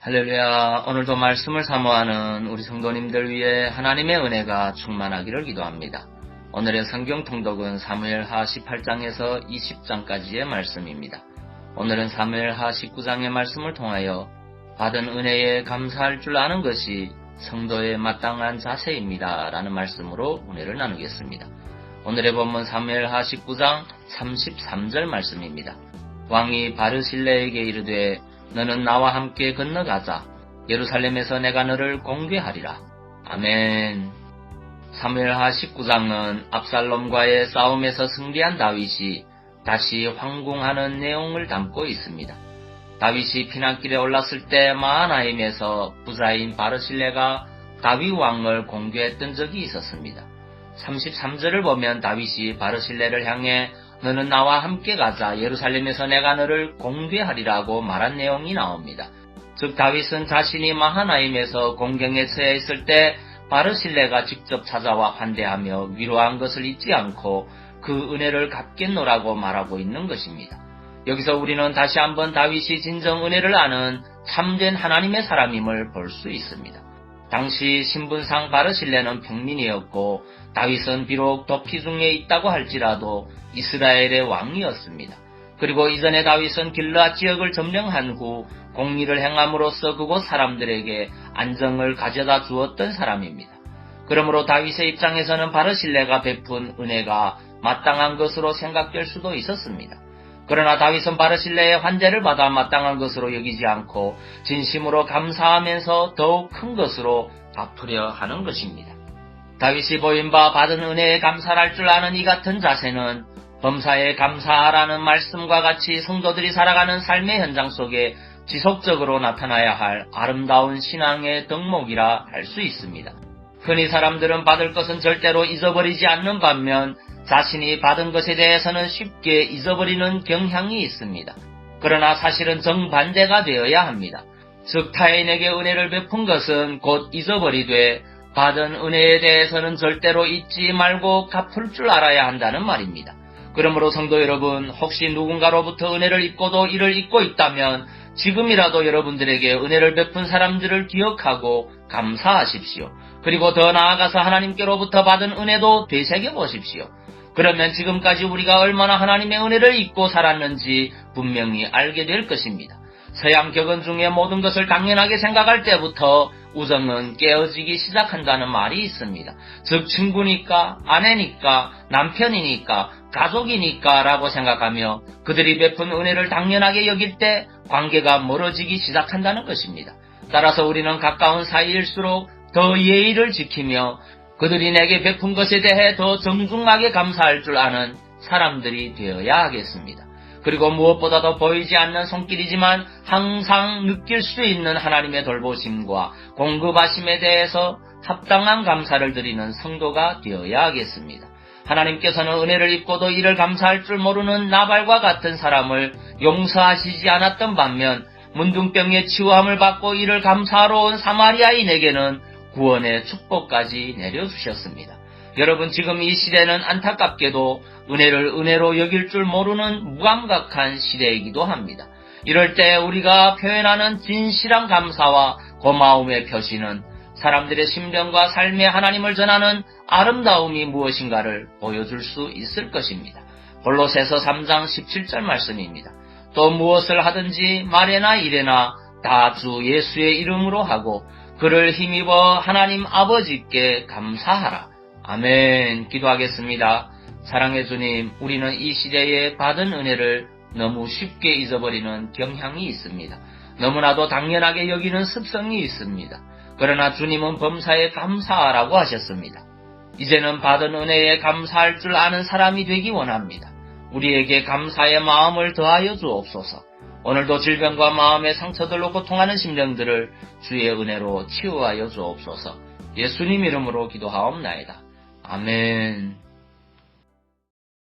할렐루야. 오늘도 말씀을 사모하는 우리 성도님들 위해 하나님의 은혜가 충만하기를 기도합니다. 오늘의 성경 통독은 사무엘하 18장에서 20장까지의 말씀입니다. 오늘은 사무엘하 19장의 말씀을 통하여 받은 은혜에 감사할 줄 아는 것이 성도의 마땅한 자세입니다. 라는 말씀으로 은혜를 나누겠습니다. 오늘의 본문 사무엘하 19장 33절 말씀입니다. 왕이 바르실레에게 이르되 너는 나와 함께 건너가자. 예루살렘에서 내가 너를 공개하리라. 아멘. 사무엘하 19장은 압살롬과의 싸움에서 승리한 다윗이 다시 황궁하는 내용을 담고 있습니다. 다윗이 피난길에 올랐을 때 마하나임에서 부자인 바르실레가 다윗 왕을 공개했던 적이 있었습니다. 33절을 보면 다윗이 바르실레를 향해 너는 나와 함께 가자. 예루살렘에서 내가 너를 공개하리라고 말한 내용이 나옵니다. 즉 다윗은 자신이 마하나임에서 공경에 처해 있을 때 바르실레가 직접 찾아와 환대하며 위로한 것을 잊지 않고 그 은혜를 갚겠노라고 말하고 있는 것입니다. 여기서 우리는 다시 한번 다윗이 진정 은혜를 아는 참된 하나님의 사람임을 볼 수 있습니다. 당시 신분상 바르실레는 평민이었고 다윗은 비록 도피 중에 있다고 할지라도 이스라엘의 왕이었습니다. 그리고 이전에 다윗은 길르앗 지역을 점령한 후 공의를 행함으로써 그곳 사람들에게 안정을 가져다 주었던 사람입니다. 그러므로 다윗의 입장에서는 바르실레가 베푼 은혜가 마땅한 것으로 생각될 수도 있었습니다. 그러나 다윗은 바르실레의 환대를 받아 마땅한 것으로 여기지 않고 진심으로 감사하면서 더욱 큰 것으로 갚으려 하는 것입니다. 다윗이 보인 바 받은 은혜에 감사할 줄 아는 이 같은 자세는 범사에 감사하라는 말씀과 같이 성도들이 살아가는 삶의 현장 속에 지속적으로 나타나야 할 아름다운 신앙의 덕목이라 할 수 있습니다. 흔히 사람들은 받을 것은 절대로 잊어버리지 않는 반면 자신이 받은 것에 대해서는 쉽게 잊어버리는 경향이 있습니다. 그러나 사실은 정반대가 되어야 합니다. 즉 타인에게 은혜를 베푼 것은 곧 잊어버리되 받은 은혜에 대해서는 절대로 잊지 말고 갚을 줄 알아야 한다는 말입니다. 그러므로 성도 여러분, 혹시 누군가로부터 은혜를 입고도 이를 잊고 있다면 지금이라도 여러분들에게 은혜를 베푼 사람들을 기억하고 감사하십시오. 그리고 더 나아가서 하나님께로부터 받은 은혜도 되새겨 보십시오. 그러면 지금까지 우리가 얼마나 하나님의 은혜를 잊고 살았는지 분명히 알게 될 것입니다. 서양 격언 중에 모든 것을 당연하게 생각할 때부터 우정은 깨어지기 시작한다는 말이 있습니다. 즉 친구니까, 아내니까, 남편이니까, 가족이니까 라고 생각하며 그들이 베푼 은혜를 당연하게 여길 때 관계가 멀어지기 시작한다는 것입니다. 따라서 우리는 가까운 사이일수록 더 예의를 지키며 그들이 내게 베푼 것에 대해 더 정중하게 감사할 줄 아는 사람들이 되어야 하겠습니다. 그리고 무엇보다도 보이지 않는 손길이지만 항상 느낄 수 있는 하나님의 돌보심과 공급하심에 대해서 합당한 감사를 드리는 성도가 되어야 하겠습니다. 하나님께서는 은혜를 입고도 이를 감사할 줄 모르는 나발과 같은 사람을 용서하시지 않았던 반면 문둥병의 치유함을 받고 이를 감사하러 온 사마리아인에게는 구원의 축복까지 내려주셨습니다. 여러분 지금 이 시대는 안타깝게도 은혜를 은혜로 여길 줄 모르는 무감각한 시대이기도 합니다. 이럴 때 우리가 표현하는 진실한 감사와 고마움의 표시는 사람들의 심령과 삶의 하나님을 전하는 아름다움이 무엇인가를 보여줄 수 있을 것입니다. 골로새서 3장 17절 말씀입니다. 또 무엇을 하든지 말에나 일에나 다 주 예수의 이름으로 하고 그를 힘입어 하나님 아버지께 감사하라. 아멘. 기도하겠습니다. 사랑의 주님, 우리는 이 시대에 받은 은혜를 너무 쉽게 잊어버리는 경향이 있습니다. 너무나도 당연하게 여기는 습성이 있습니다. 그러나 주님은 범사에 감사하라고 하셨습니다. 이제는 받은 은혜에 감사할 줄 아는 사람이 되기 원합니다. 우리에게 감사의 마음을 더하여 주옵소서. 오늘도 질병과 마음의 상처들로 고통하는 심령들을 주의 은혜로 치유하여 주옵소서. 예수님 이름으로 기도하옵나이다. 아멘.